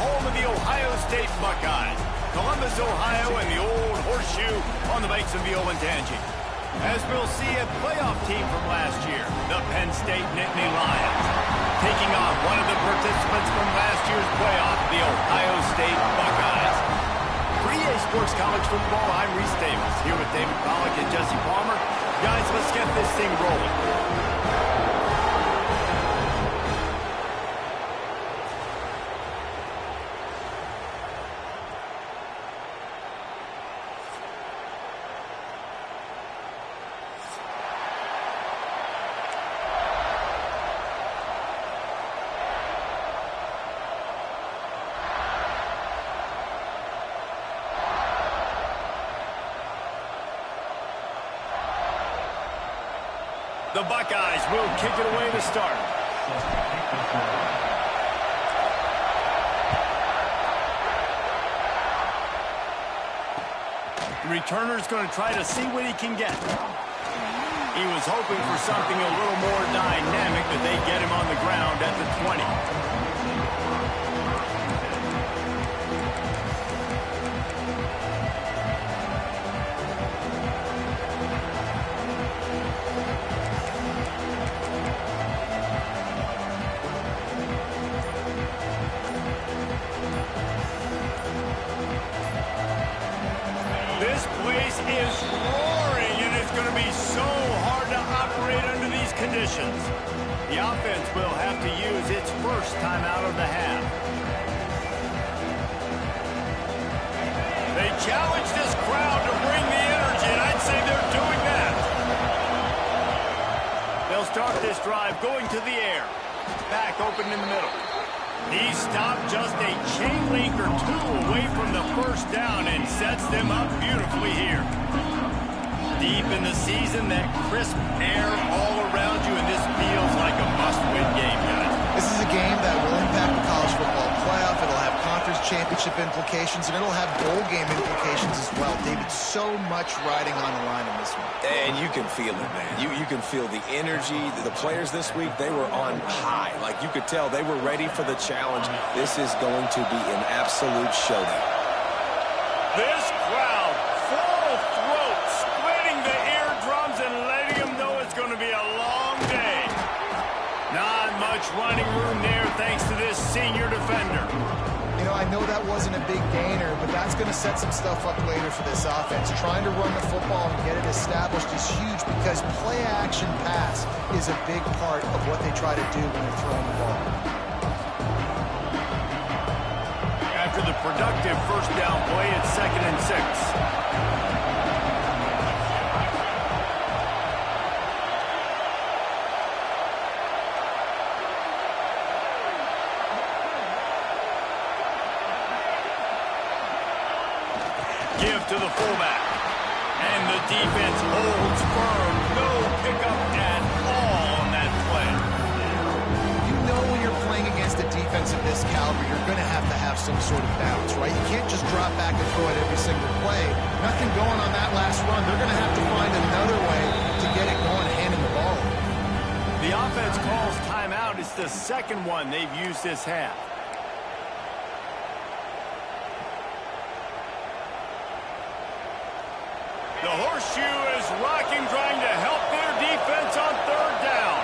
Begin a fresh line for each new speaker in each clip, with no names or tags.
home of the Ohio State Buckeyes. Columbus, Ohio, and the old horseshoe on the banks of the Ncaa26. As we'll see, a playoff team from last year, the Penn State Nittany Lions, taking on one of the participants from last year's playoff, the Ohio State Buckeyes. For EA Sports College Football, I'm Reese Davis, here with David Pollack and Jesse Palmer. Guys, let's get this thing rolling. The Buckeyes will kick it away to start. The returner's going to try to see what he can get. He was hoping for something a little more dynamic, but they get him on the ground at the 20. This place is roaring, and it's going to be so hard to operate under these conditions. The offense will have to use its first timeout of the half. They challenge this crowd to bring the energy, and I'd say they're doing that. They'll start this drive going to the air. Back open in the middle. He stopped just a chain link or two away from the first down and sets them up beautifully here. Deep in the season, that crisp air all around you, and this feels like a must-win game, guys.
This is a game that will impact the college football playoff. It'll have conference championship implications, and it'll have bowl game implications as well. David, so much riding on the line in this one.
And you can feel it, man. You can feel the energy. The players this week, they were on high. Like, you could tell they were ready for the challenge. This is going to be an absolute showdown.
This crowd, full throat, splitting the eardrums and letting them know it's going to be a long day. Not much running room there thanks to this senior defender.
You know, I know that wasn't a big gainer, but that's going to set some stuff up later for this offense. Trying to run the football and get it established is huge because play-action pass is a big part of what they try to do when they're throwing the ball.
After the productive first down play, it's 2nd and 6. Give to the fullback. And the defense holds firm. No pickup at all on that play.
You know when you're playing against a defense of this caliber, you're going to have some sort of balance, right? You can't just drop back and throw it every single play. Nothing going on that last run. They're going to have to find another way to get it going, handing the ball.
The offense calls timeout. It's the second one they've used this half. The horseshoe is rocking, trying to help their defense on 3rd down.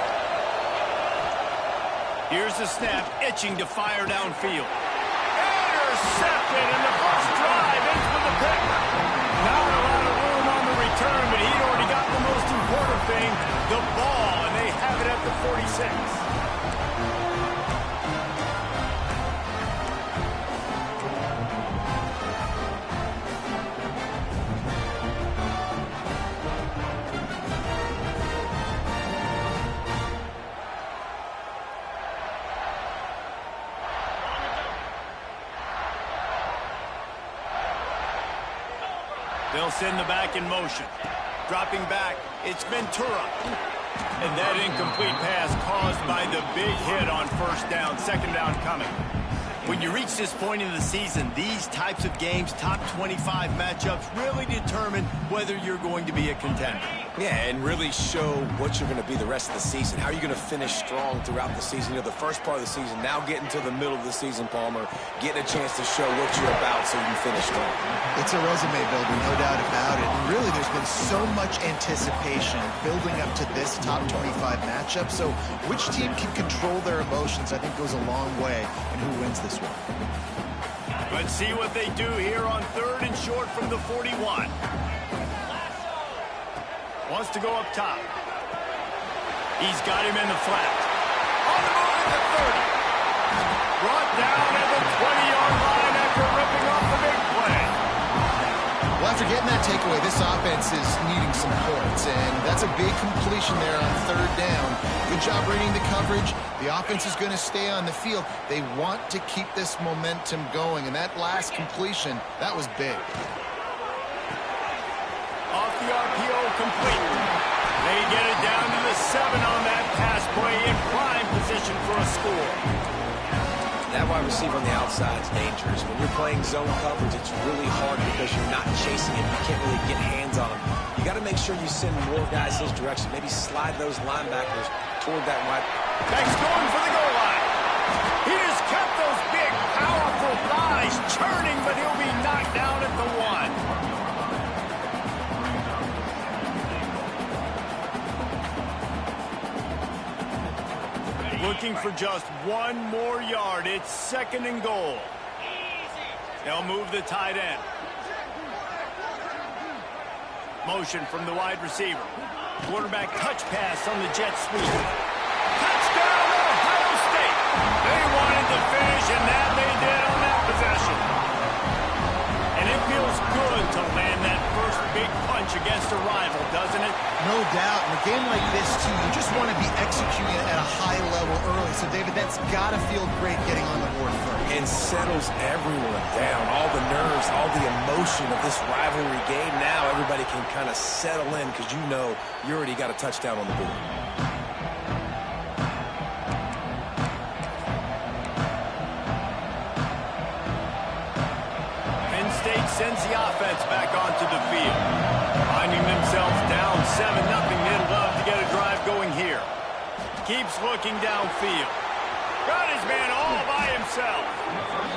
Here's the snap, itching to fire downfield. Intercepted, and the first drive ends with a pick. Not a lot of room on the return, but he'd already got the most important thing, the ball, and they have it at the 46. They'll send the back in motion. Dropping back, it's Ventura. And that incomplete pass caused by the big hit on 1st down. 2nd down coming. When you reach this point in the season, these types of games, top 25 matchups, really determine whether you're going to be a contender.
Yeah, and really show what you're going to be the rest of the season. How are you going to finish strong throughout the season? You know, the first part of the season, now getting to the middle of the season, Palmer, getting a chance to show what you're about so you can finish strong.
It's a resume builder, no doubt about it. And really, there's been so much anticipation building up to this top 25 matchup. So which team can control their emotions, I think, goes a long way in who wins this one.
Let's see what they do here on 3rd and short from the 41. Wants to go up top. He's got him in the flat. On the move at the 30. Brought down at the 20-yard line after ripping off the big play.
Well, after getting that takeaway, this offense is needing some points, and that's a big completion there on 3rd down. Good job reading the coverage. The offense is going to stay on the field. They want to keep this momentum going, and that last completion, that was big.
Off the RPO, complete. They get it down to the 7 on that pass play in prime position for a score.
That wide receiver on the outside is dangerous. When you're playing zone coverage, it's really hard because you're not chasing him. You can't really get hands on him. You got to make sure you send more guys his direction. Maybe slide those linebackers toward that wide.
Next going for the goal line. He has kept those big, powerful thighs churning, but he'll be knocked down at the 1. Looking for just 1 more yard. It's 2nd and goal. They'll move the tight end. Motion from the wide receiver. Quarterback touch pass on the jet sweep. Touchdown, Ohio State. They wanted to finish, and that they did on that possession. And it feels good to land that first big punch against a rival, doesn't it?
No doubt. In a game like this, too, you just want to be executing it at a high level early. So, David, that's got to feel great getting on the board first.
And settles everyone down. All the nerves, all the emotion of this rivalry game. Now everybody can kind of settle in because you know you already got a touchdown on the board.
Sends the offense back onto the field. Finding themselves down 7-0, they'd love to get a drive going here. Keeps looking downfield. Got his man all by himself.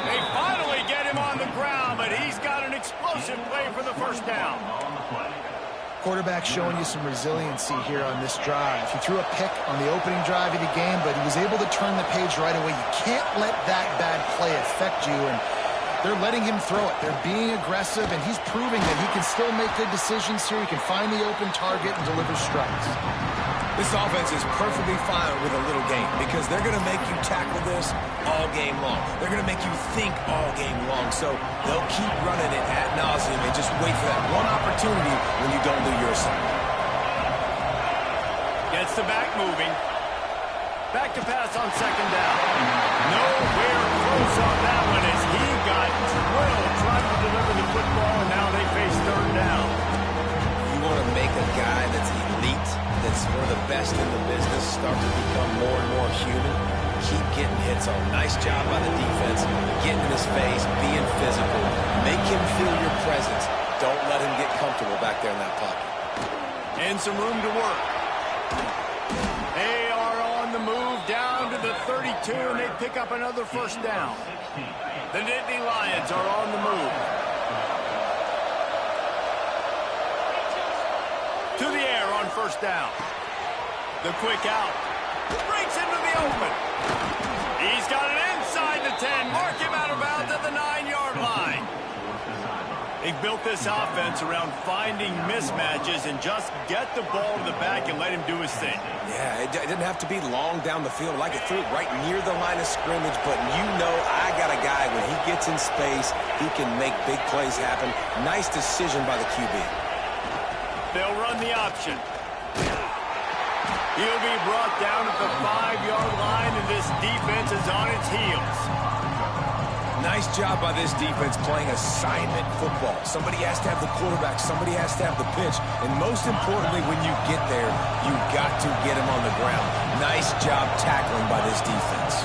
They finally get him on the ground, but he's got an explosive play for the first down.
Quarterback showing you some resiliency here on this drive. He threw a pick on the opening drive of the game, but he was able to turn the page right away. You can't let that bad play affect you, and they're letting him throw it. They're being aggressive, and he's proving that he can still make good decisions here. He can find the open target and deliver strikes.
This offense is perfectly fine with a little game because they're going to make you tackle this all game long. They're going to make you think all game long. So they'll keep running it ad nauseum and just wait for that one opportunity when you don't do your assignment.
Gets the back moving. Back to pass on 2nd down. Nowhere close on that one as he got drilled trying to deliver the football, and now they face 3rd down.
You want to make a guy that's elite, that's one of the best in the business, start to become more and more human. Keep getting hits on. Nice job by the defense, getting in his face, being physical. Make him feel your presence. Don't let him get comfortable back there in that pocket.
And some room to work. They are on the move down to the 32, and they pick up another 1st down. The Nittany Lions are on the move. To the air on 1st down. The quick out. Breaks into the open. He's got it inside the 10. Mark him out of bounds at the 9-yard line. They've built this offense around finding mismatches and just get the ball to the back and let him do his thing.
Yeah, it didn't have to be long down the field. Like it threw it right near the line of scrimmage, but you know I got a guy, when he gets in space, he can make big plays happen. Nice decision by the QB.
They'll run the option. He'll be brought down at the 5-yard line, and this defense is on its heels.
Nice job by this defense playing assignment football. Somebody has to have the quarterback. Somebody has to have the pitch. And most importantly, when you get there, you've got to get him on the ground. Nice job tackling by this defense.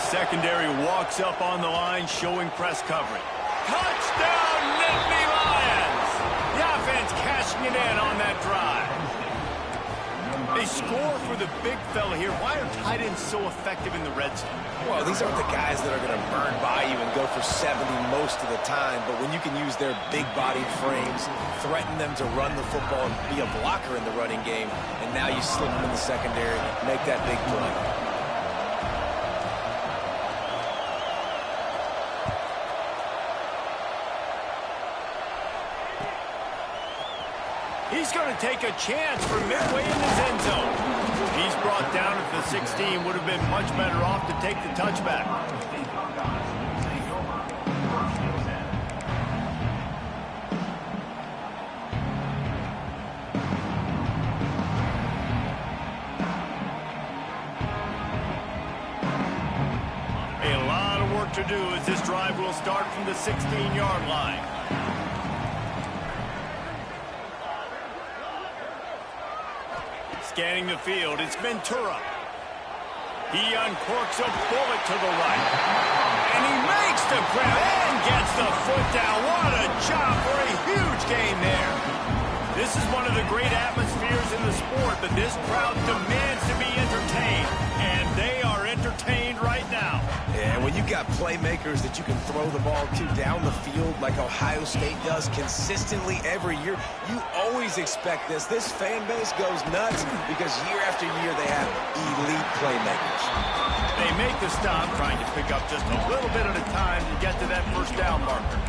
secondary walks up on the line, showing press coverage. Touchdown, Nittany Lions! The offense cashing it in on that drive. They score for the big fella here. Why are tight ends so effective in the red zone?
Well, these aren't the guys that are going to burn by you and go for 70 most of the time, but when you can use their big-bodied frames, threaten them to run the football and be a blocker in the running game, and now you slip them in the secondary, make that big play.
He's going to take a chance from midway in his end zone. He's brought down at the 16. Would have been much better off to take the touchback. A lot of work to do as this drive will start from the 16-yard line. Scanning the field, it's Ventura. He uncorks a bullet to the right. And he makes the grab and gets the foot down. What a job for a huge gain there. This is one of the great atmospheres in the sport, but this crowd demands to be entertained. And they are entertained right now.
Yeah, when you got playmakers that you can throw the ball to down the field like Ohio State does consistently every year, you always expect this. This fan base goes nuts because year after year they have elite playmakers.
They make the stop, trying to pick up just a little bit at a time to get to that first down marker.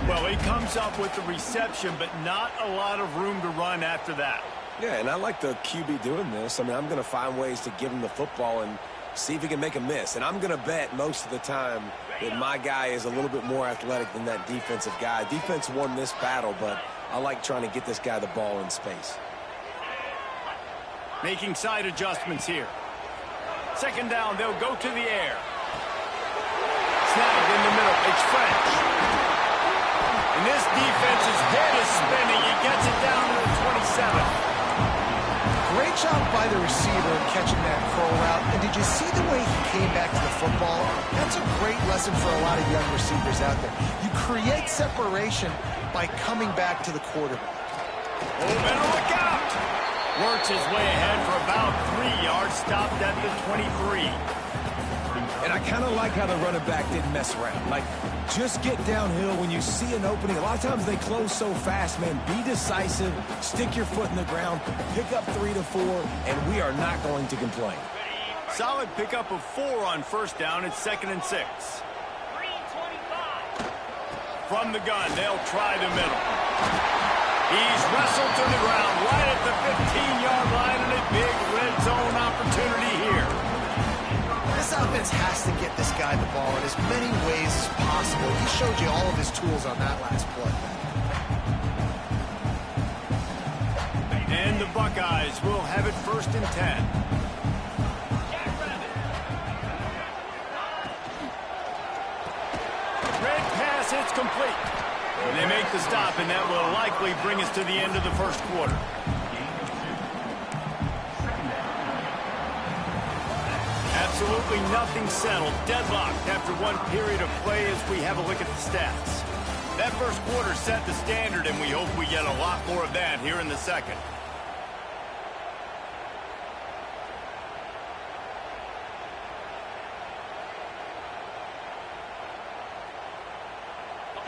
Well, he comes up with the reception, but not a lot of room to run after that.
Yeah, and I like the QB doing this. I mean, I'm going to find ways to give him the football and see if he can make a miss. And I'm going to bet most of the time that my guy is a little bit more athletic than that defensive guy. Defense won this battle, but I like trying to get this guy the ball in space.
Making side adjustments here. Second down, they'll go to the air. Snagged in the middle. It's French. And this defense's head is spinning. He gets it down to the 27.
Great job by the receiver in catching that curl route. And did you see the way he came back to the football? That's a great lesson for a lot of young receivers out there. You create separation by coming back to the quarterback.
Oh, better look out! Works his way ahead for about 3 yards, stopped at the 23.
And I kind of like how the running back didn't mess around. Like, just get downhill when you see an opening. A lot of times they close so fast, man. Be decisive, stick your foot in the ground, pick up 3 to 4, and we are not going to complain.
Solid pickup of 4 on first down. It's 2nd and 6. From the gun, they'll try the middle. He's wrestled to the ground right at the 15-yard line, and a big red zone opportunity here.
This offense has to get this guy the ball in as many ways as possible. He showed you all of his tools on that last play.
And the Buckeyes will have it 1st and 10. Red pass, it's complete. And they make the stop, and that will likely bring us to the end of the first quarter. Absolutely nothing settled. Deadlocked after one period of play as we have a look at the stats. That first quarter set the standard, and we hope we get a lot more of that here in the second.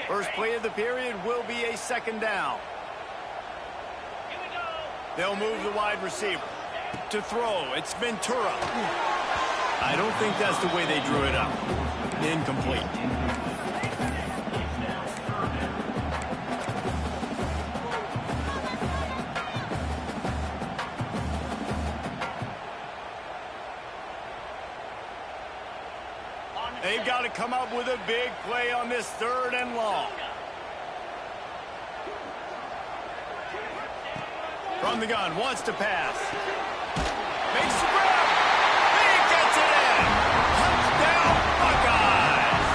First play of the period will be a 2nd down. They'll move the wide receiver. To throw, it's Ventura. I don't think that's the way they drew it up. Incomplete. They've got to come up with a big play on this 3rd and long. From the gun, wants to pass. Makes the grab. He gets it in. Touchdown, Buckeyes.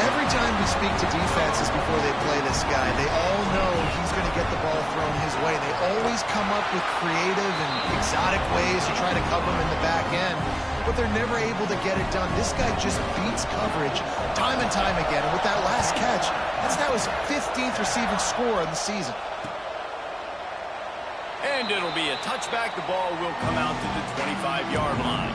Every time we speak to defenses before they play this guy, they all know he's going to get the ball thrown his way. They always come up with creative and exotic ways to try to cover him in the back end. but they're never able to get it done. This guy just beats coverage time and time again. And with that last catch, that's now his 15th receiving score of the season.
And it'll be a touchback. The ball will come out to the 25-yard line.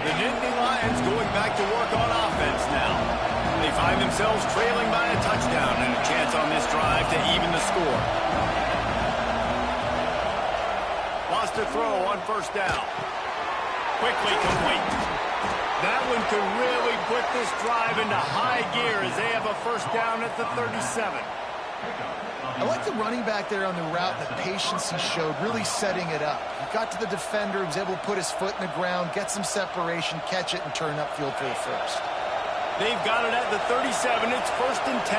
The Nittany Lions going back to work on offense now. They find themselves trailing by a touchdown and a chance on this drive to even the score. Lost a throw on first down. Quickly complete. That one could really put this drive into high gear as they have a first down at the 37.
I like the running back there on the route, the patience he showed, really setting it up. He got to the defender, was able to put his foot in the ground, get some separation, catch it, and turn upfield for the first.
They've got it at the 37. It's 1st and 10.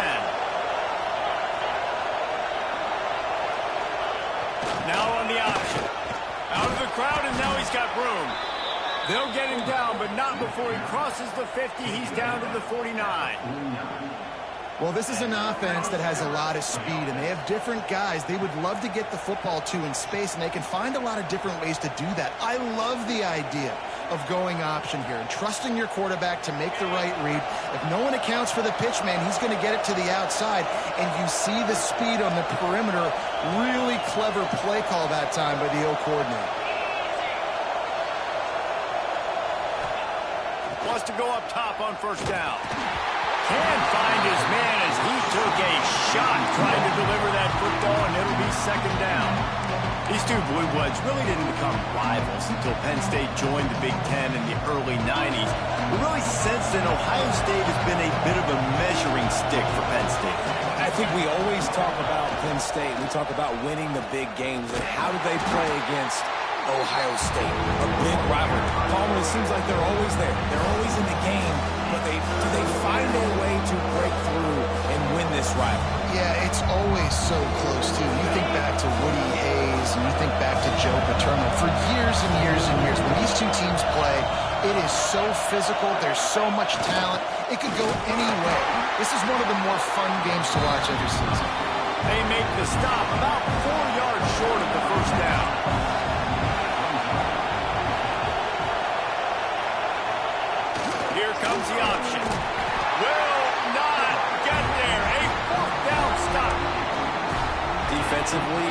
Now on the option. Out of the crowd, and now he's got room. They'll get him down, but not before he crosses the 50. He's down to the 49.
Well, this is an offense that has a lot of speed, and they have different guys they would love to get the football to in space, and they can find a lot of different ways to do that. I love the idea of going option here and trusting your quarterback to make the right read. If no one accounts for the pitch man, he's going to get it to the outside, and you see the speed on the perimeter. Really clever play call that time by the O coordinator.
Wants to go up top on first down. Can't find his man as he took a shot trying to deliver that football, and it'll be 2nd down. These two Blue Bloods really didn't become rivals until Penn State joined the Big Ten in the early 90s. But really since then, Ohio State has been a bit of a measuring stick for Penn State.
I think we always talk about Penn State. We talk about winning the big games, and how do they play against Ohio State, a big rivalry. Palmer, it seems like they're always there. They're always in the game, but do they find a way to break through and win this rivalry?
Yeah, it's always so close, too. You think back to Woody Hayes, and you think back to Joe Paterno. For years and years and years, when these two teams play, it is so physical. There's so much talent. It could go any way. This is one of the more fun games to watch every season.
They make the stop about 4 yards short of the first down. Here comes the option. Will not get there. A 4th down stop.
Defensively,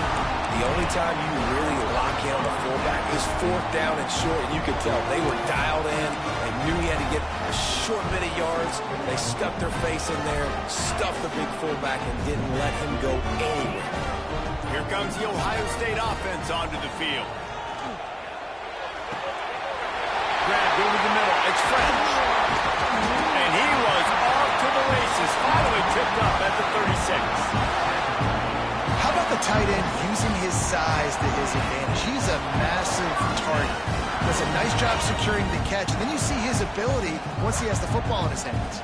the only time you really lock in on the fullback is 4th down and short, and you could tell they were dialed in and knew he had to get a short bit of yards. They stuck their face in there, stuffed the big fullback, and didn't let him go anywhere.
Here comes the Ohio State offense onto the field. Grabbed over the middle. It's French. And he was off to the races, finally tripped up at the 36.
How about the tight end using his size to his advantage? He's a massive target. Does a nice job securing the catch, and then you see his ability once he has the football in his hands.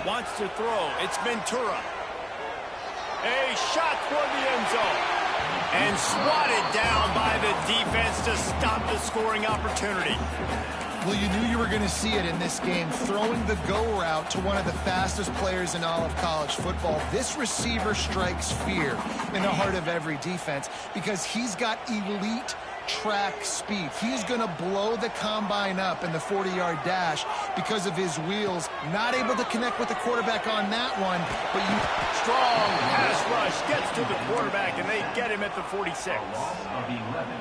Wants to throw. It's Ventura. A shot toward the end zone. And swatted down by the defense to stop the scoring opportunity.
Well, you knew you were going to see it in this game, throwing the go route to one of the fastest players in all of college football. This receiver strikes fear in the heart of every defense because he's got elite track speed. He's going to blow the combine up in the 40-yard dash because of his wheels. Not able to connect with the quarterback on that one, but you...
Strong pass rush gets to the quarterback, and they get him at the 46.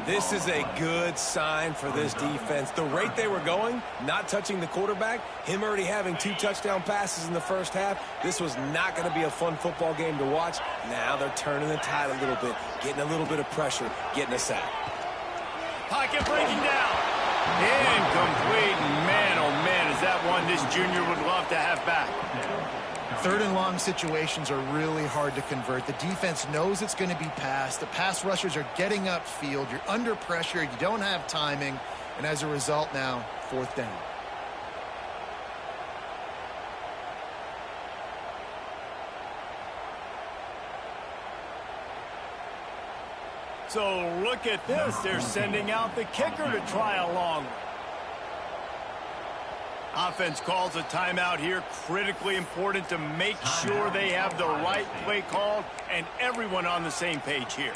This is a good sign for this defense. The rate they were going, not touching the quarterback, him already having 2 touchdown passes in the first half, this was not going to be a fun football game to watch. Now they're turning the tide a little bit, getting a little bit of pressure, getting a sack.
Pocket breaking down. Incomplete. Man, oh man, is that one this junior would love to have back.
3rd and long situations are really hard to convert. The defense knows it's going to be passed. The pass rushers are getting upfield. You're under pressure. You don't have timing. And as a result now, 4th down.
So look at this. They're sending out the kicker to try a long one. Offense calls a timeout here. Critically important to make sure they have the right play called and everyone on the same page here.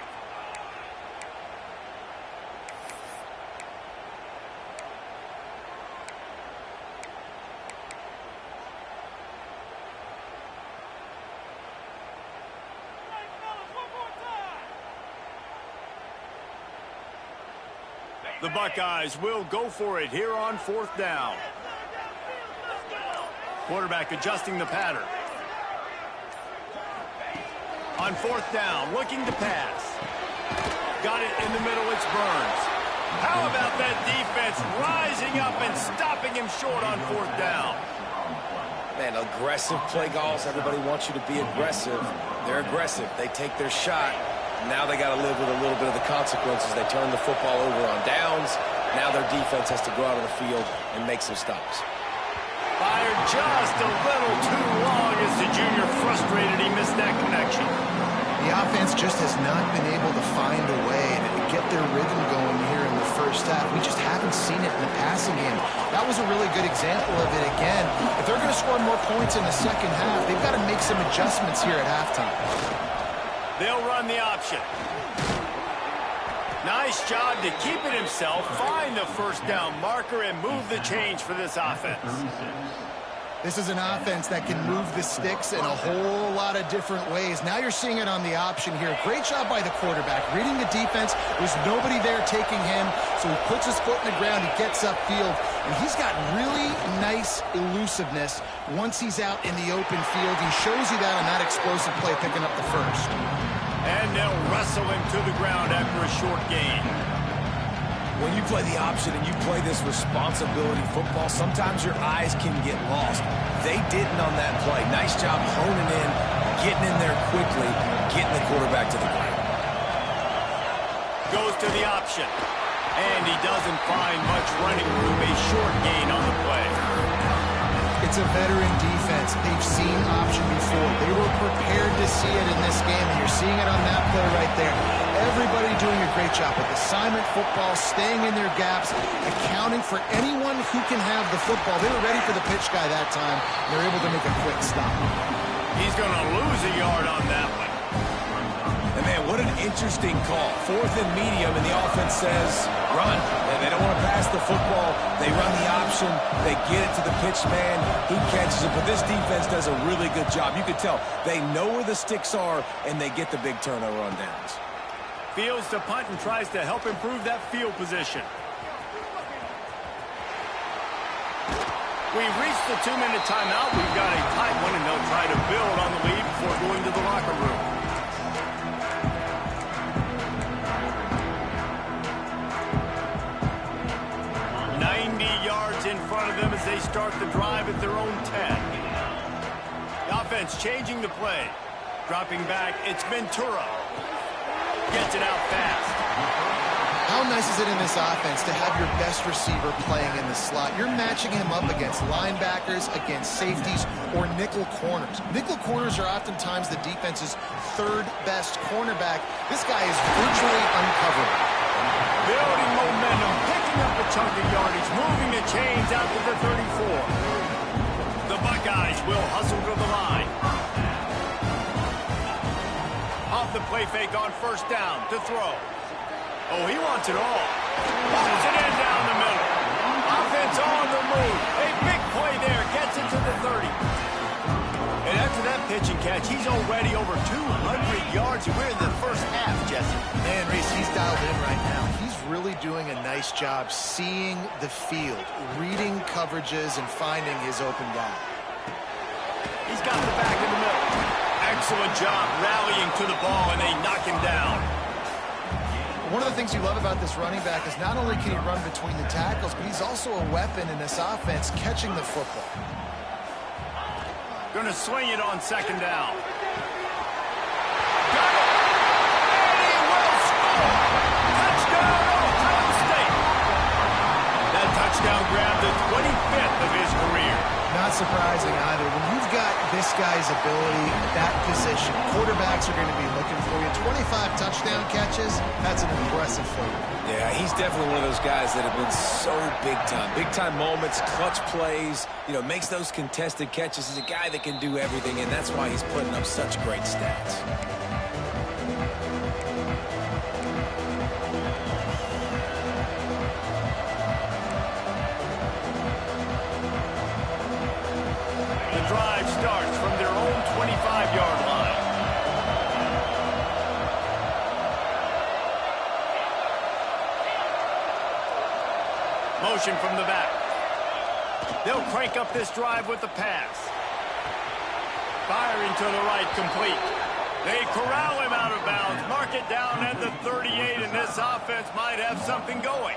The Buckeyes will go for it here on 4th down. Quarterback adjusting the pattern. On 4th down, looking to pass. Got it in the middle, it's Burns. How about that defense rising up and stopping him short on 4th down?
Man, aggressive play calls. Everybody wants you to be aggressive. They're aggressive. They take their shot. Now they got to live with a little bit of the consequences. They turn the football over on downs. Now their defense has to go out on the field and make some stops.
Fired just a little too long as the junior frustrated. He missed that connection.
The offense just has not been able to find a way to get their rhythm going here in the first half. We just haven't seen it in the passing game. That was a really good example of it again. If they're going to score more points in the second half, they've got to make some adjustments here at halftime.
They'll run the option. Nice job to keep it himself, find the first down marker, and move the change for this offense.
This is an offense that can move the sticks in a whole lot of different ways. Now you're seeing it on the option here. Great job by the quarterback. Reading the defense, there's nobody there taking him, so he puts his foot in the ground, he gets upfield, and he's got really nice elusiveness once he's out in the open field. He shows you that on that explosive play, picking up the first.
And they'll wrestle him to the ground after a short gain.
When you play the option and you play this responsibility football, sometimes your eyes can get lost. They didn't on that play. Nice job honing in, getting in there quickly, getting the quarterback to the ground.
Goes to the option. And he doesn't find much running room. A short gain on the play.
It's a veteran defense. They've seen option before. They were prepared to see it in this game, and you're seeing it on that play right there. Everybody doing a great job with assignment football, staying in their gaps, accounting for anyone who can have the football. They were ready for the pitch guy that time. They're able to make a quick stop.
He's going to lose a yard on that one.
And man, what an interesting call. 4th and medium, and the offense says, run. And they don't want to pass the football. They run the option. They get it to the pitch man. He catches it. But this defense does a really good job. You can tell they know where the sticks are, and they get the big turnover on downs.
Fields to punt and tries to help improve that field position. We've reached the 2-minute timeout. We've got a tight one, and they'll try to build on the lead before going to the locker room. In front of them as they start the drive at their own 10. The offense changing the play. Dropping back, it's Ventura. Gets it out fast.
How nice is it in this offense to have your best receiver playing in the slot? You're matching him up against linebackers, against safeties, or nickel corners. Nickel corners are oftentimes the defense's 3rd best cornerback. This guy is virtually uncoverable.
Building momentum, picking up a chunk of yardage, moving the chains out to the 34. The Buckeyes will hustle to the line. Off the play fake on 1st down to throw. Oh, he wants it all. Pulls it in down the middle. Offense on the move. A big play there, gets it to the 30. And after that pitch and catch, he's already over 200 yards. We're in the first half, Jesse.
Man, Reese, he's dialed in right now. He's really doing a nice job seeing the field, reading coverages, and finding his open guy.
He's got the back in the middle. Excellent job rallying to the ball, and they knock him down.
One of the things you love about this running back is not only can he run between the tackles, but he's also a weapon in this offense, catching the football.
Going to swing it on 2nd down. Touchdown grab, the 25th of his career.
Not surprising either. When you've got this guy's ability at that position, quarterbacks are going to be looking for you. 25 touchdown catches, that's an impressive figure.
Yeah, he's definitely one of those guys that have been so big time. Big time moments, clutch plays, makes those contested catches. He's a guy that can do everything, and that's why he's putting up such great stats.
Drive starts from their own 25-yard line. Motion from the back. They'll crank up this drive with the pass. Firing to the right, complete. They corral him out of bounds. Mark it down at the 38, and this offense might have something going.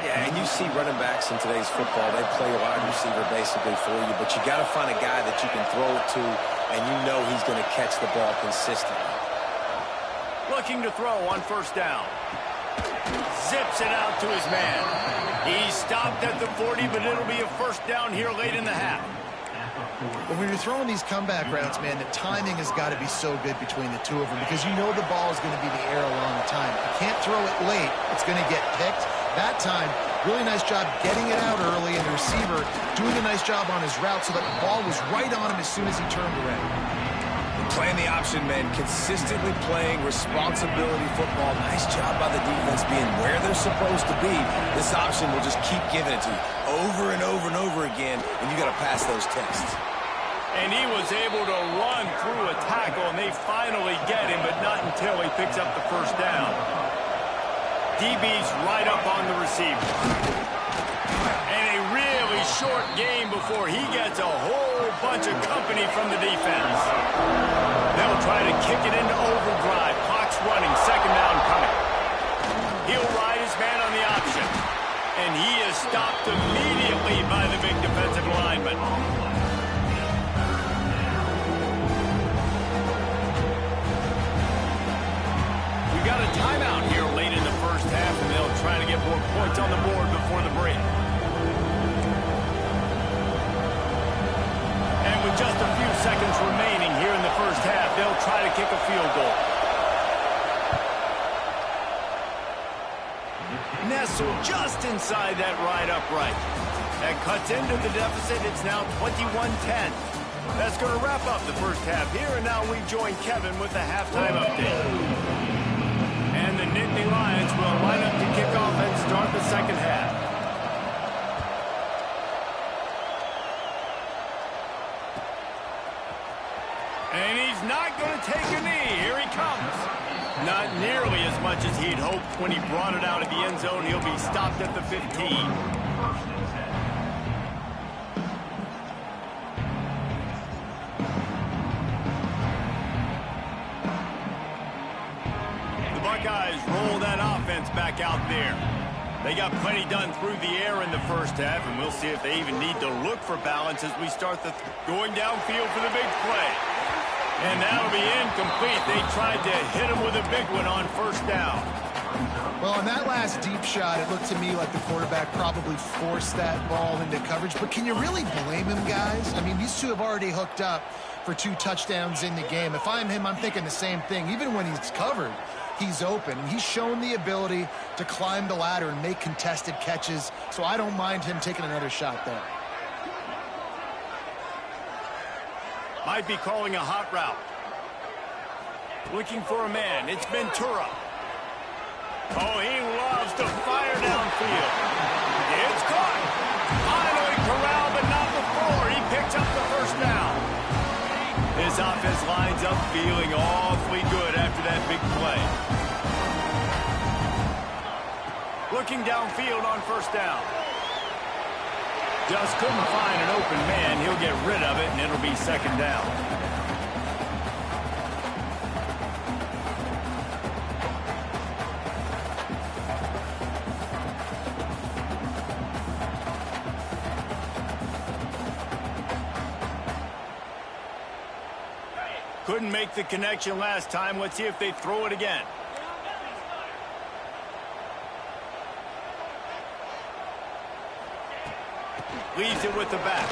Yeah, and you see running backs in today's football, they play wide receiver basically for you, but you got to find a guy that you can throw it to, and you know he's going to catch the ball consistently.
Looking to throw on first down. Zips it out to his man. He stopped at the 40, but it'll be a first down here late in the half.
But when you're throwing these comeback routes, man, the timing has got to be so good between the two of them because you know the ball is going to be the air a long time. If you can't throw it late, it's going to get picked. That time, really nice job getting it out early, and the receiver doing a nice job on his route so that the ball was right on him as soon as he turned around.
Playing the option, man, consistently playing responsibility football. Nice job by the defense being where they're supposed to be. This option will just keep giving it to you over and over and over again, and you got to pass those tests.
And he was able to run through a tackle, and they finally get him, but not until he picks up the first down. DB's right up on the receiver. And a really short game before he gets a whole bunch of company from the defense. They'll try to kick it into overdrive. Clock's running, second down coming. He'll ride his man on the option. And he is stopped immediately by the big defensive lineman. We got a timeout here late in the first half, and they'll try to get more points on the board before the break. And with just a few seconds remaining here in the first half, they'll try to kick a field goal. Nestled just inside that right upright. That cuts into the deficit. It's now 21-10. That's going to wrap up the first half here, and now we join Kevin with the halftime update. And the Nittany Lions will line up to kick off and start the second half. And he's not going to take a knee. Here he comes. Not nearly as much as he'd hoped when he brought it out of the end zone. He'll be stopped at the 15. Buckeyes roll that offense back out there. They got plenty done through the air in the first half, and we'll see if they even need to look for balance as we start going downfield for the big play. And that'll be incomplete. They tried to hit him with a big one on first down.
Well, on that last deep shot, it looked to me like the quarterback probably forced that ball into coverage. But can you really blame him, guys? I mean, these two have already hooked up for 2 touchdowns in the game. If I'm him, I'm thinking the same thing. Even when he's covered, he's open. He's shown the ability to climb the ladder and make contested catches, so I don't mind him taking another shot there.
Might be calling a hot route. Looking for a man. It's Ventura. Oh, he loves to fire downfield. It's caught. Finally corralled, but not before. He picks up the first down. This offense lines up feeling awfully good after that big play. Looking downfield on first down. Just couldn't find an open man. He'll get rid of it, and it'll be second down. Couldn't make the connection last time. Let's see if they throw it again. Leaves it with the back.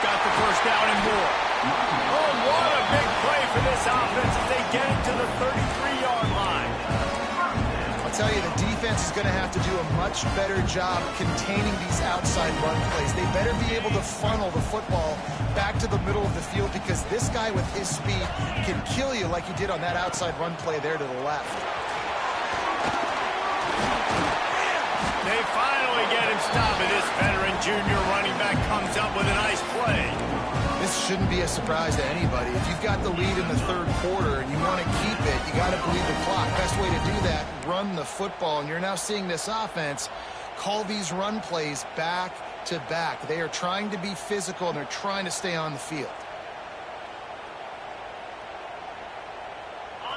Got the first down and more. Oh, what a big play for this offense as they get it to the 33-yard line.
I'll tell you, the defense is going to have to do a much better job containing these outside run plays. They better be able to funnel the football back to the middle of the field because this guy with his speed can kill you like he did on that outside run play there to the left.
They finally get him stopped, and this veteran junior running back comes up with a nice play.
This shouldn't be a surprise to anybody. If you've got the lead in the third quarter and you want to keep it, you got to bleed the clock. Best way to do that, run the football. And you're now seeing this offense call these run plays back to back. They are trying to be physical, and they're trying to stay on the field.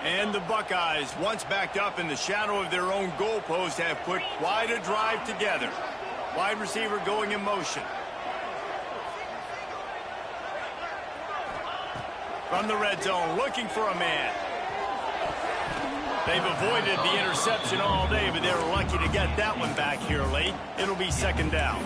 And the Buckeyes, once backed up in the shadow of their own goalpost, have put quite a drive together. Wide receiver going in motion. From the red zone, looking for a man. They've avoided the interception all day, but they're lucky to get that one back here late. It'll be second down.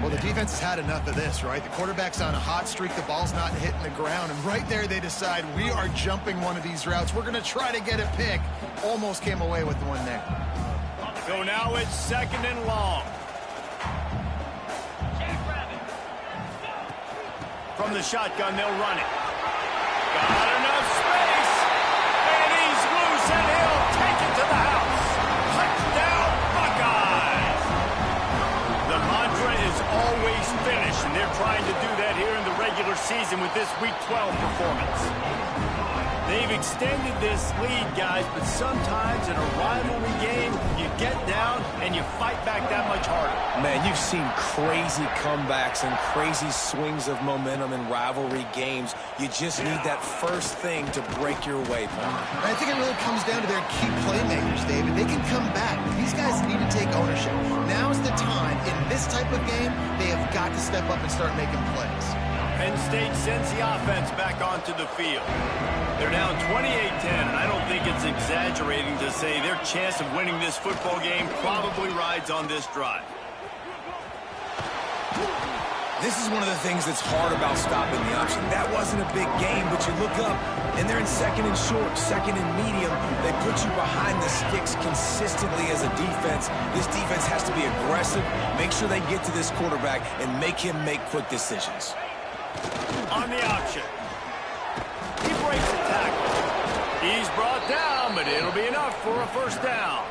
Well, the defense has had enough of this, right? The quarterback's on a hot streak. The ball's not hitting the ground. And right there, they decide, we are jumping one of these routes. We're going to try to get a pick. Almost came away with the one there.
So now it's second and long. From the shotgun, they'll run it. Got enough space. And he's loose, and he'll take it to the house. Touchdown, Buckeyes. The mantra is always finish, and they're trying to do that here in the regular season with this Week 12 performance. They've extended this lead, guys, but sometimes in a rivalry game, you get down and you fight back that much harder.
Man, you've seen crazy comebacks and crazy swings of momentum in rivalry games. You just need that first thing to break your way, man.
I think it really comes down to their key playmakers, David. They can come back. These guys need to take ownership. Now is the time. In this type of game, they have got to step up and start making plays.
Penn State sends the offense back onto the field. They're down 28-10, and I don't think it's exaggerating to say their chance of winning this football game probably rides on this drive.
This is one of the things that's hard about stopping the option. That wasn't a big game, but you look up, and they're in second and short, second and medium. They put you behind the sticks consistently as a defense. This defense has to be aggressive, make sure they get to this quarterback, and make him make quick decisions.
On the option. He breaks the tackle. He's brought down, but it'll be enough for a first down.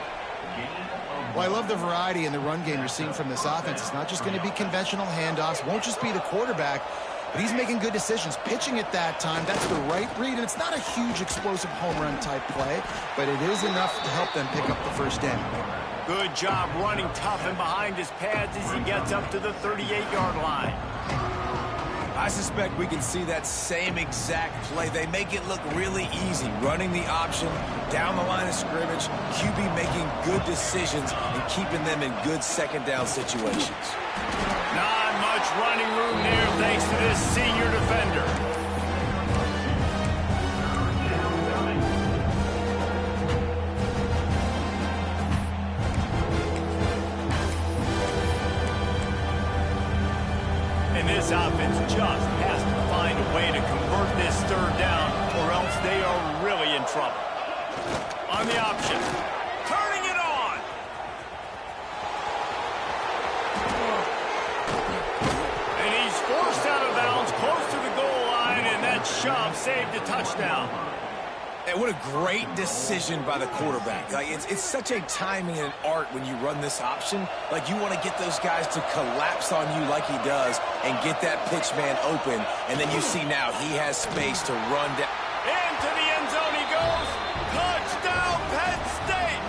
Well, I love the variety in the run game you're seeing from this offense. It's not just going to be conventional handoffs. Won't just be the quarterback, but he's making good decisions. Pitching at that time, that's the right read, and it's not a huge explosive home run type play, but it is enough to help them pick up the first down.
Good job running tough and behind his pads as he gets up to the 38-yard line.
I suspect we can see that same exact play. They make it look really easy, running the option down the line of scrimmage, QB making good decisions and keeping them in good second down situations.
Not much running room there thanks to this senior defender. And this offense just has to find a way to convert this third down, or else they are really in trouble. On the option. Turning it on. And he's forced out of bounds close to the goal line, and that shove saved a touchdown.
And what a great decision by the quarterback. Like it's such a timing and an art when you run this option. Like you want to get those guys to collapse on you like he does and get that pitch man open. And then you see now he has space to run down.
Into the end zone he goes. Touchdown, Penn State.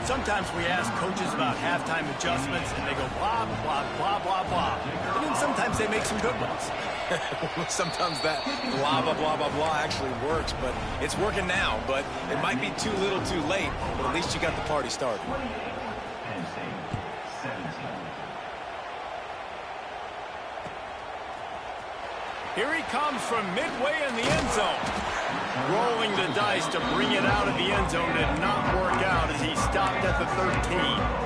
Sometimes we ask coaches about halftime adjustments, and they go blah, blah, blah, blah, blah. And then sometimes they make some good ones.
Sometimes that blah, blah, blah, blah, blah actually works, but it's working now. But it might be too little too late, but at least you got the party started.
Here he comes from midway in the end zone. Rolling the dice to bring it out of the end zone did not work out as he stopped at the 13.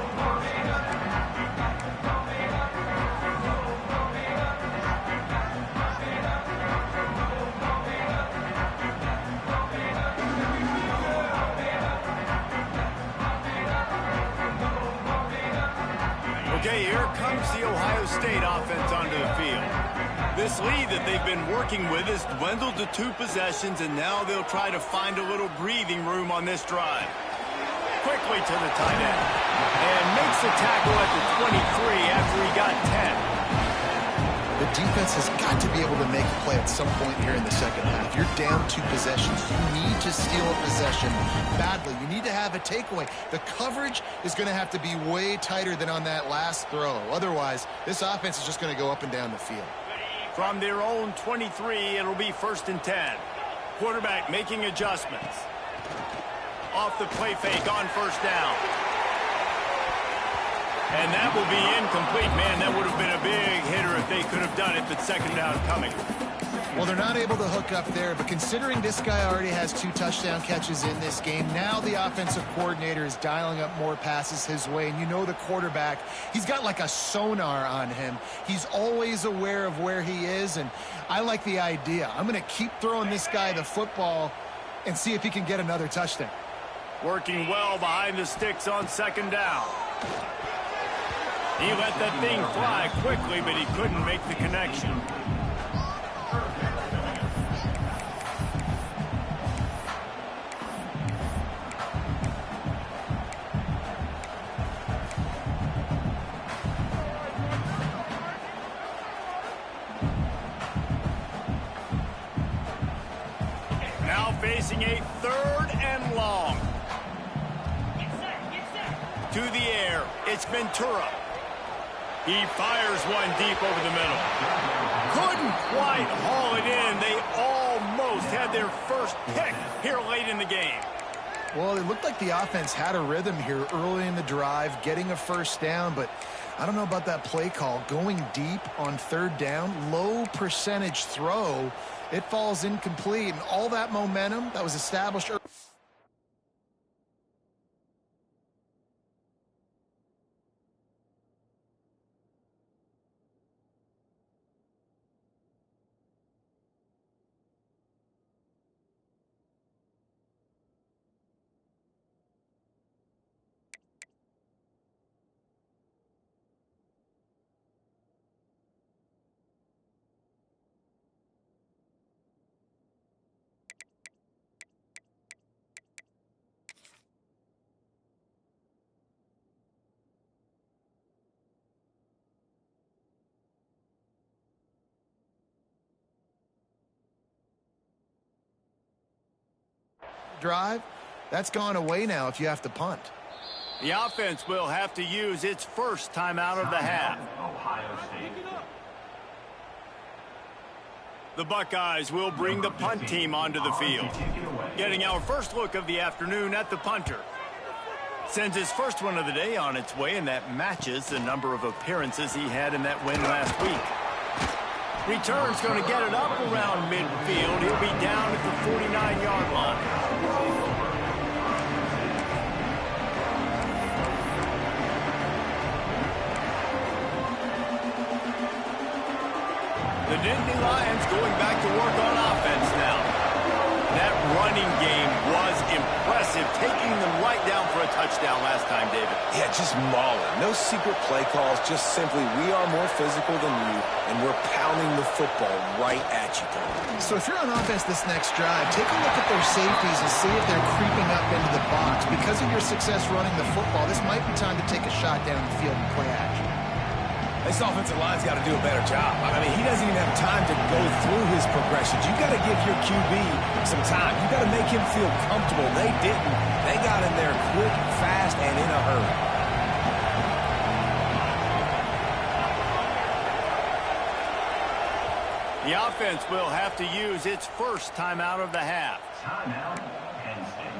Okay, here comes the Ohio State offense onto the field. This lead that they've been working with has dwindled to 2 possessions, and now they'll try to find a little breathing room on this drive. Quickly to the tight end. And makes the tackle at the 23 after he got 10.
The defense has got to be able to make a play at some point here in the second half. You're down 2 possessions. You need to steal a possession badly. You need to have a takeaway. The coverage is going to have to be way tighter than on that last throw. Otherwise, this offense is just going to go up and down the field.
From their own 23, it'll be 1st and 10. Quarterback making adjustments. Off the play fake on 1st down. And that will be incomplete. Man, that would have been a big hitter if they could have done it, but 2nd down coming.
Well, they're not able to hook up there, but considering this guy already has 2 touchdown catches in this game, now the offensive coordinator is dialing up more passes his way. And you know the quarterback, he's got like a sonar on him. He's always aware of where he is, and I like the idea. I'm going to keep throwing this guy the football and see if he can get another touchdown.
Working well behind the sticks on 2nd down. He let that thing fly quickly, but he couldn't make the connection. Now facing a 3rd and long. To the air, it's Ventura. He fires one deep over the middle. Couldn't quite haul it in. They almost had their first pick here late in the game.
Well, it looked like the offense had a rhythm here early in the drive, getting a 1st down, but I don't know about that play call. Going deep on 3rd down, low percentage throw, it falls incomplete, and all that momentum that was established early. Drive, that's gone away now if you have to punt.
The offense will have to use its 1st timeout of the half. The Buckeyes will bring the punt team onto the field. Getting our first look of the afternoon at the punter. Sends his first one of the day on its way, and that matches the number of appearances he had in that win last week. Return's going to get it up around midfield. He'll be down at the 49-yard line. The Nittany Lions going back to work on offense now. That running game was impressive, taking them right down for a touchdown last time, David.
Yeah, just mauling. No secret play calls, just simply we are more physical than you, and we're pounding the football right at you.
So if you're on offense this next drive, take a look at their safeties and see if they're creeping up into the box. Because of your success running the football, this might be time to take a shot down the field and play action.
This offensive line's got to do a better job. I mean, he doesn't even have time to go through his progressions. You got to give your QB some time. You got to make him feel comfortable. They didn't. They got in there quick, fast, and in a hurry.
The offense will have to use its 1st timeout of the half.
Timeout, Penn State.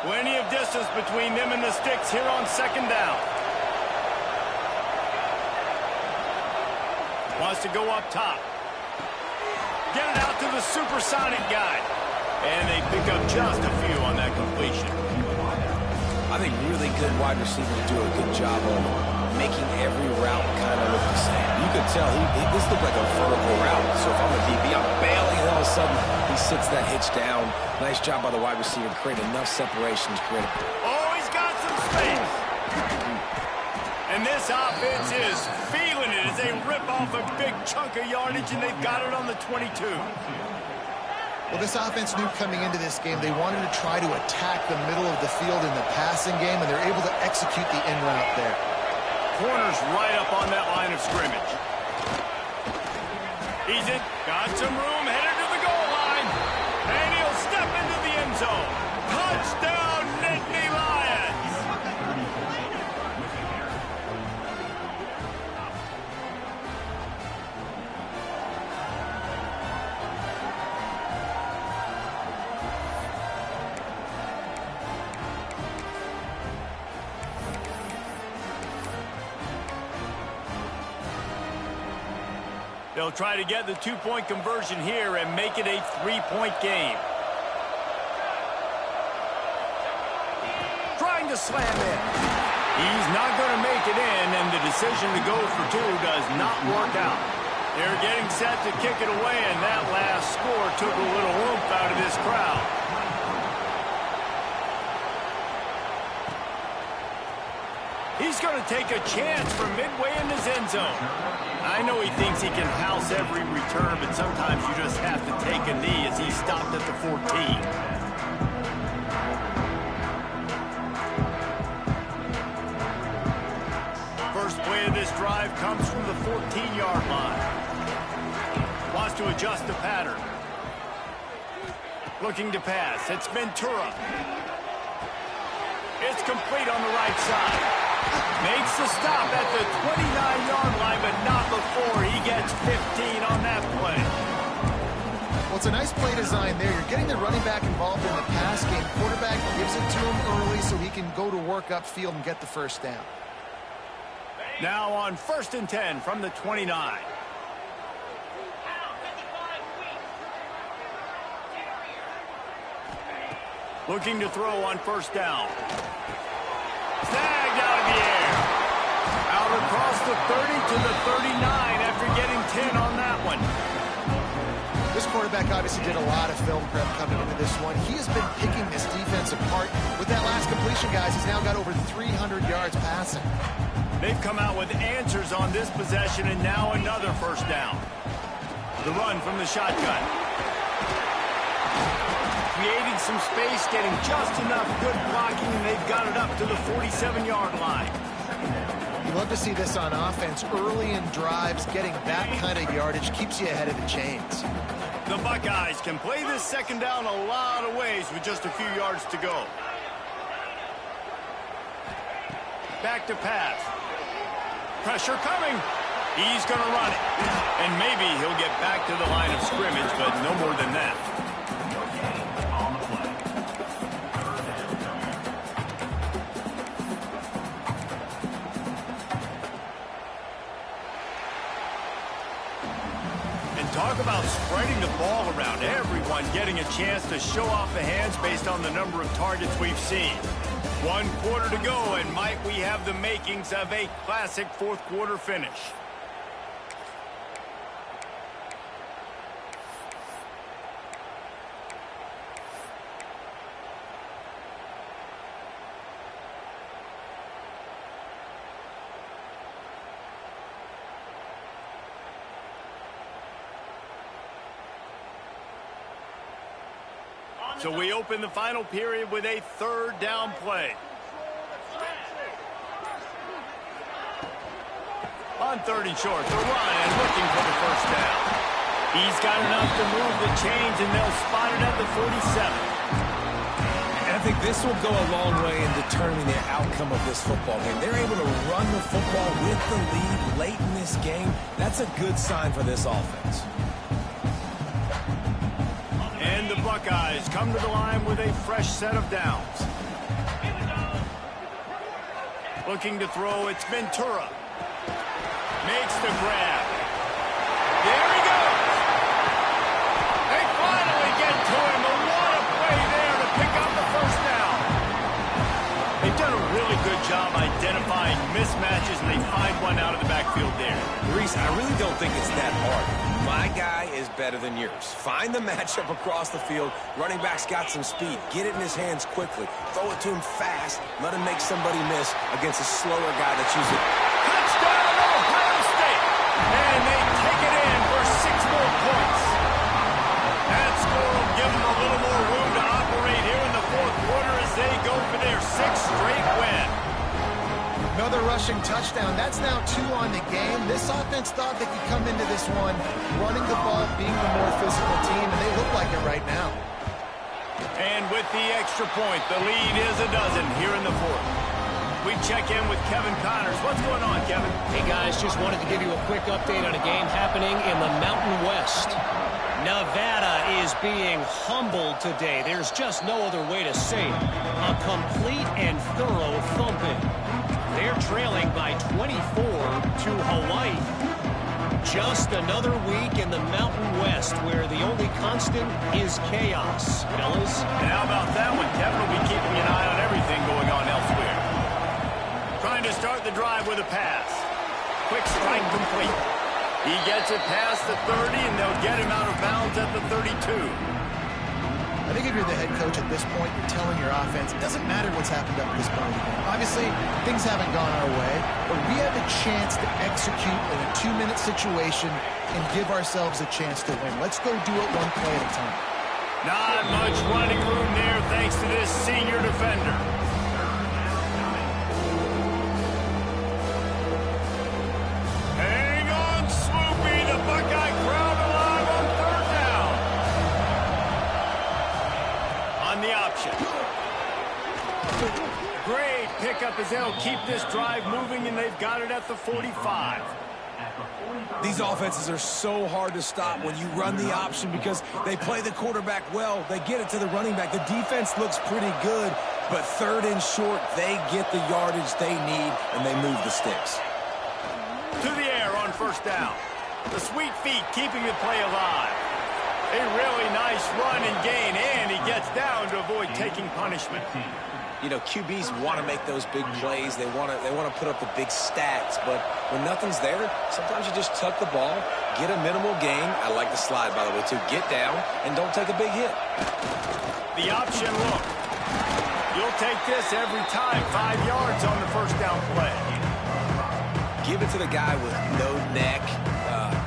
Plenty of distance between them and the sticks here on 2nd down. Wants to go up top. Get it out to the supersonic guy. And they pick up just a few on that completion.
I think really good wide receivers do a good job of making every route kind of look the same. You could tell this looked like a vertical route. So if I'm a DB, I'm bailing, and all of a sudden he sits that hitch down. Nice job by the wide receiver to create enough separation to create a...
Oh, he's got some space. And this offense is feeling it as they rip off a big chunk of yardage, and they've got it on the 22.
Well, this offense knew coming into this game they wanted to try to attack the middle of the field in the passing game, and they're able to execute the in route there.
Corner's right up on that line of scrimmage. He's in, got some room, headed to the goal line, and he'll step into the end zone. Touchdown, Nittany Lions! They'll try to get the two-point conversion here and make it a three-point game. Trying to slam in. He's not going to make it in, and the decision to go for two does not work out. They're getting set to kick it away, and that last score took a little oomph out of this crowd. He's going to take a chance from midway in his end zone. I know he thinks he can house every return, but sometimes you just have to take a knee as he stopped at the 14. First play of this drive comes from the 14-yard line. Wants to adjust the pattern. Looking to pass. It's Ventura. It's complete on the right side. Makes the stop at the 29-yard line, but not before he gets 15 on that play.
Well, it's a nice play design there. You're getting the running back involved in the pass game. Quarterback gives it to him early so he can go to work upfield and get the first down.
Now on 1st and 10 from the 29. Looking to throw on first down. Snagged out of the air. Out across the 30 to the 39 after getting 10 on that one.
This quarterback obviously did a lot of film prep coming into this one. He has been picking this defense apart. With that last completion, guys, he's now got over 300 yards passing.
They've come out with answers on this possession, and now another first down. The run from the shotgun. Creating some space, getting just enough good blocking, and they've got it up to the 47-yard line.
You love to see this on offense. Early in drives, getting that kind of yardage keeps you ahead of the chains.
The Buckeyes can play this second down a lot of ways with just a few yards to go. Back to pass. Pressure coming. He's going to run it. And maybe he'll get back to the line of scrimmage, but no more than that. Talk about spreading the ball around. Everyone getting a chance to show off the hands based on the number of targets we've seen. 1 quarter to go, and might we have the makings of a classic fourth quarter finish. So we open the final period with a third down play. On 3rd and short, the run and looking for the first down. He's got enough to move the chains, and they'll spot it at the 47.
And I think this will go a long way in determining the outcome of this football game. They're able to run the football with the lead late in this game. That's a good sign for this offense.
And the Buckeyes come to the line with a fresh set of downs. Looking to throw, it's Ventura. Makes the grab. There he goes. They finally get to him, but what a play there to pick up the first down. They've done done a really good job identifying mismatches, and they find one out of the backfield there.
Reese, I really don't think it's that hard. My guy is better than yours. Find the matchup across the field. Running back's got some speed. Get it in his hands quickly. Throw it to him fast. Let him make somebody miss against a slower guy that's using it.
Touchdown, Ohio State! And they take it in for 6 more points. That score will give them a little more room to operate here in the fourth quarter as they go for their 6th straight win.
Another rushing touchdown. That's now 2 on the game. This offense thought they could come into this one running the ball, being the more physical team, and they look like it right now.
And with the extra point, the lead is a dozen here in the fourth. We check in with Kevin Connors. What's going on, Kevin?
Hey, guys, just wanted to give you a quick update on a game happening in the Mountain West. Nevada is being humbled today. There's just no other way to say it. A complete and thorough thumping. They're trailing by 24 to Hawaii. Just another week in the Mountain West where the only constant is chaos, fellas.
And how about that one? Kevin will be keeping an eye on everything going on elsewhere. Trying to start the drive with a pass. Quick strike complete. He gets it past the 30, and they'll get him out of bounds at the 32.
I think if you're the head coach at this point, you're telling your offense, it doesn't matter what's happened up to this point of the game. Obviously, things haven't gone our way, but we have a chance to execute in a 2-minute situation and give ourselves a chance to win. Let's go do it one play at a time.
Not much running room there thanks to this senior defender. Hang on, Swoopy, the Buckeye crowd alive on 3rd down. On the option. Great pickup as they'll keep this drive moving, and they've got it at the 45.
These offenses are so hard to stop when you run the option because they play the quarterback well. They get it to the running back. The defense looks pretty good, but 3rd and short, they get the yardage they need, and they move the sticks.
To the air on 1st down. The sweet feet keeping the play alive. A really nice run and gain, and he gets down to avoid taking punishment.
You know, QBs want to make those big plays. They want to put up the big stats, but when nothing's there, sometimes you just tuck the ball, get a minimal gain. I like the slide, by the way, too. Get down and don't take a big hit.
The option look. You'll take this every time. 5 yards on the 1st down play.
Give it to the guy with no neck,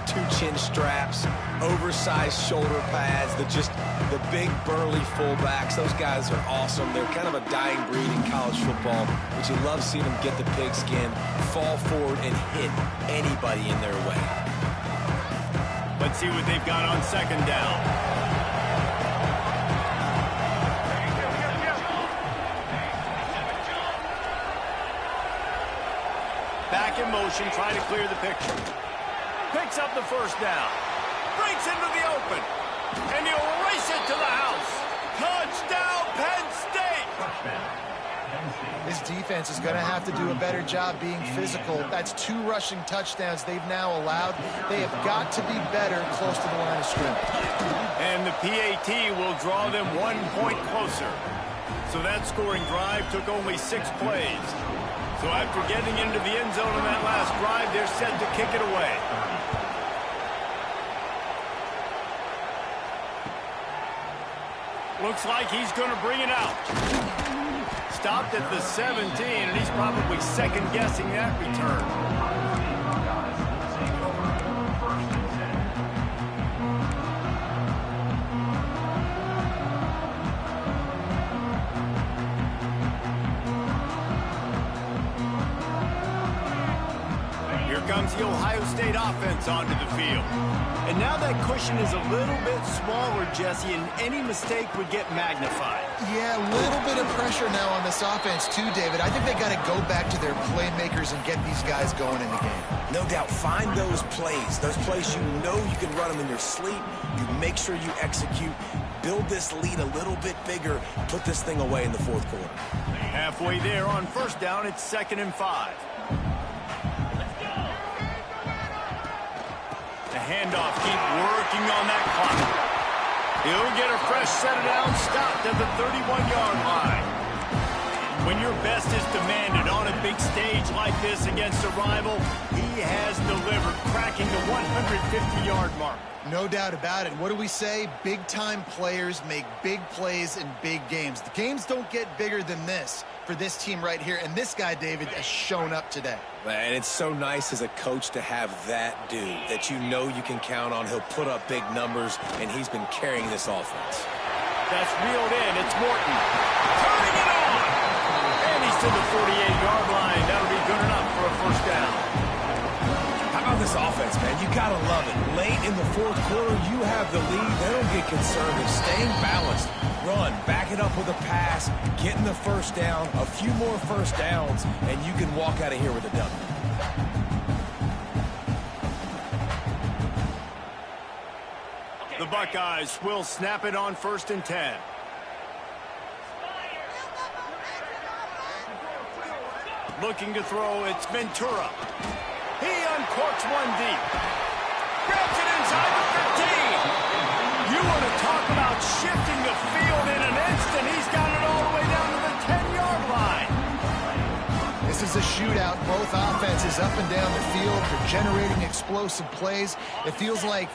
2 chin straps, oversized shoulder pads, the big burly fullbacks. Those guys are awesome. They're kind of a dying breed in college football, but you love seeing them get the pigskin, fall forward, and hit anybody in their way.
Let's see what they've got on 2nd down. Back in motion, trying to clear the picture. Picks up the 1st down. Breaks into the open. And he'll race it to the house. Touchdown, Penn State!
This defense is going to have to do a better job being physical. That's 2 rushing touchdowns they've now allowed. They have got to be better close to the line of scrimmage.
And the PAT will draw them 1 point closer. So that scoring drive took only 6 plays. So after getting into the end zone on that last drive, they're set to kick it away. Looks like he's going to bring it out. Stopped at the 17, and he's probably second-guessing that return. Comes the Ohio State offense onto the field. And now that cushion is a little bit smaller, Jesse, and any mistake would get magnified.
Yeah, a little bit of pressure now on this offense too, David. I think they got to go back to their playmakers and get these guys going in the game.
No doubt, find those plays you know you can run them in your sleep. You make sure you execute, build this lead a little bit bigger, put this thing away in the 4th quarter.
Halfway there on 1st down, it's 2nd and 5. The handoff, keep working on that clock. He'll get a fresh set of downs, stopped at the 31-yard line. When your best is demanded on a big stage like this against a rival, he has delivered, cracking the 150-yard mark.
No doubt about it. What do we say? Big-time players make big plays in big games. The games don't get bigger than this for this team right here, and this guy, David, has shown up today.
And it's so nice as a coach to have that dude that you know you can count on. He'll put up big numbers, and he's been carrying this offense.
That's reeled in. It's Morton. Turning it on! And he's to the 48-yard line. That'll be good enough for a first down.
How about this offense, man? You got to love it. Late in the fourth quarter, you have the lead. They don't get concerned. They're staying balanced. Run, back it up with a pass, getting the first down, a few more first downs, and you can walk out of here with a W.
The Buckeyes will snap it on 1st and 10. Looking to throw, it's Ventura. He uncorks one deep. Grabs it inside the 15. You want to talk about shifting the field in an instant. He's got it all the way down to the 10-yard line.
This is a shootout. Both offenses up and down the field. They're generating explosive plays. It feels like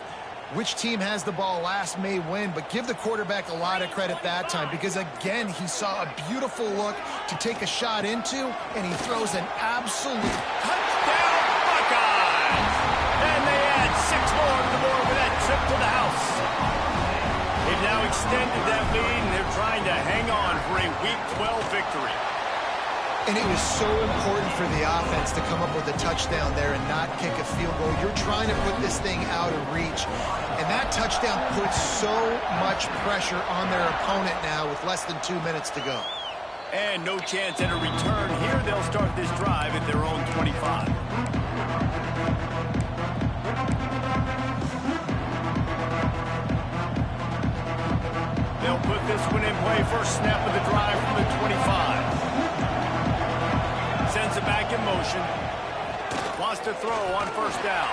which team has the ball last may win, but give the quarterback a lot of credit that time because, again, he saw a beautiful look to take a shot into, and he throws an absolute
touchdown Buckeyes! And they add 6 more to the board with that trip to the house. They've now extended that lead, and they're trying to hang on for a Week 12 victory.
And it was so important for the offense to come up with a touchdown there and not kick a field goal. You're trying to put this thing out of reach. And that touchdown puts so much pressure on their opponent now with less than 2 minutes to go.
And no chance at a return here. They'll start this drive at their own 25. They'll put this one in play. First snap of the drive from the 25. Sends it back in motion. Wants to throw on first down.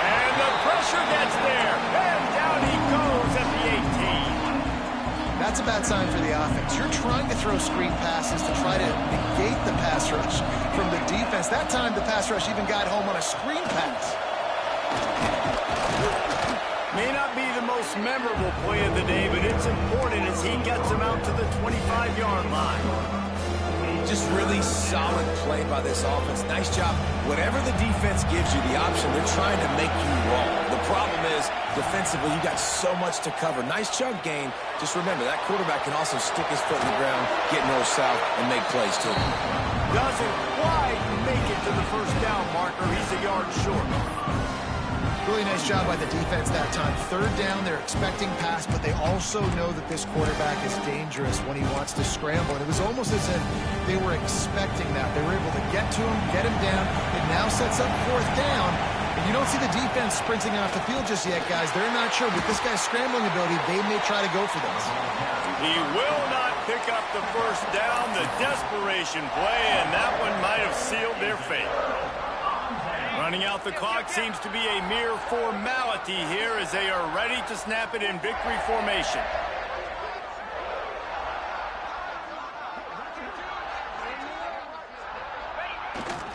And the pressure gets there. And down he goes at the 18.
That's a bad sign for the offense. You're trying to throw screen passes to try to negate the pass rush from the defense. That time the pass rush even got home on a screen pass.
May not be the most memorable play of the day, but it's important as he gets him out to the 25-yard line.
Just really solid play by this offense. Nice job. Whatever the defense gives you the option, they're trying to make you wrong. The problem is, defensively, you got so much to cover. Nice chunk gain. Just remember, that quarterback can also stick his foot in the ground, get north-south, and make plays, too.
Doesn't quite make it to the first down marker. He's a yard short.
Really nice job by the defense that time. Third down, they're expecting pass, but they also know that this quarterback is dangerous when he wants to scramble. And it was almost as if they were expecting that. They were able to get to him, get him down. It now sets up fourth down. And you don't see the defense sprinting off the field just yet, guys. They're not sure. With this guy's scrambling ability, they may try to go for this.
He will not pick up the first down. The desperation play, and that one might have sealed their fate. Running out the clock seems to be a mere formality here as they are ready to snap it in victory formation.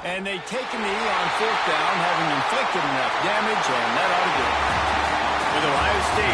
And they take a knee on fourth down, having inflicted enough damage, and that ought to do it. With Ohio State